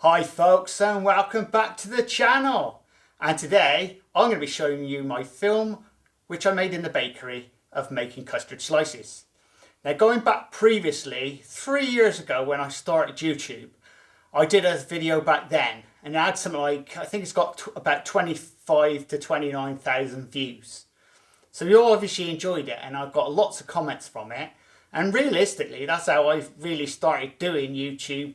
Hi folks, and welcome back to the channel. And today I'm going to be showing you my film which I made in the bakery of making custard slices. Now, going back previously 3 years ago when I started YouTube, I did a video back then and it had something like, I think it's got about 25 to 29,000 views. So you obviously enjoyed it and I've got lots of comments from it, and realistically that's how I really started doing YouTube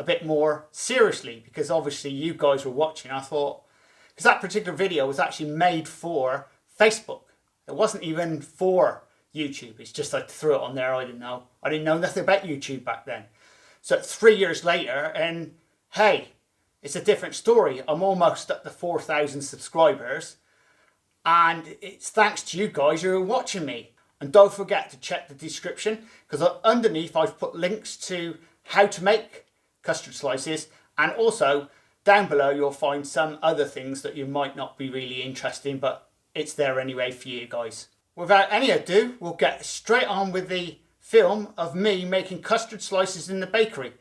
a bit more seriously, because obviously you guys were watching. I thought, because that particular video was actually made for Facebook, it wasn't even for YouTube. It's just I threw it on there. I didn't know nothing about YouTube back then. So 3 years later, and hey, it's a different story. I'm almost at the 4,000 subscribers, and it's thanks to you guys who are watching me. And don't forget to check the description, because underneath I've put links to how to make custard slices, and also down below you'll find some other things that you might not be really interested in, but it's there anyway for you guys. Without any ado, we'll get straight on with the film of me making custard slices in the bakery.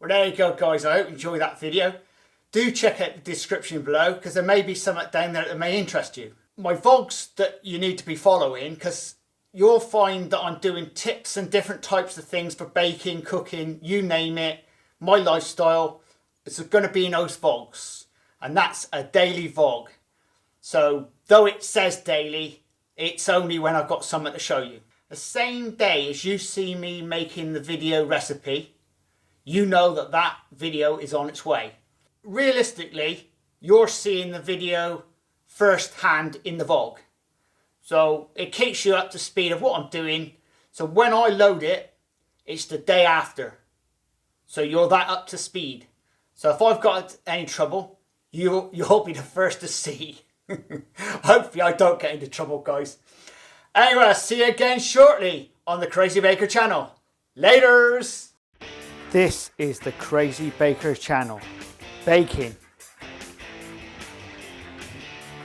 Well, there you go, guys. I hope you enjoyed that video. Do check out the description below because there may be something down there that may interest you. My vlogs that you need to be following, because you'll find that I'm doing tips and different types of things for baking, cooking, you name it, my lifestyle. It's going to be in those vlogs, and that's a daily vlog. So though it says daily, it's only when I've got something to show you. The same day as you see me making the video recipe, you know that that video is on its way. Realistically, you're seeing the video firsthand in the vlog. So it keeps you up to speed of what I'm doing. So when I load it, it's the day after. So you're that up to speed. So if I've got any trouble, you'll be the first to see. Hopefully I don't get into trouble, guys. Anyway, I'll see you again shortly on the Crazy Baker channel. Laters! This is the Crazy Baker channel. Baking.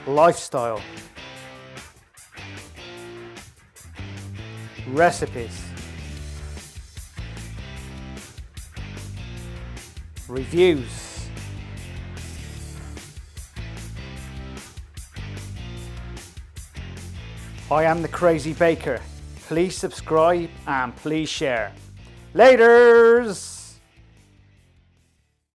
Lifestyle. Recipes. Reviews. I am the Crazy Baker. Please subscribe and please share. Laters!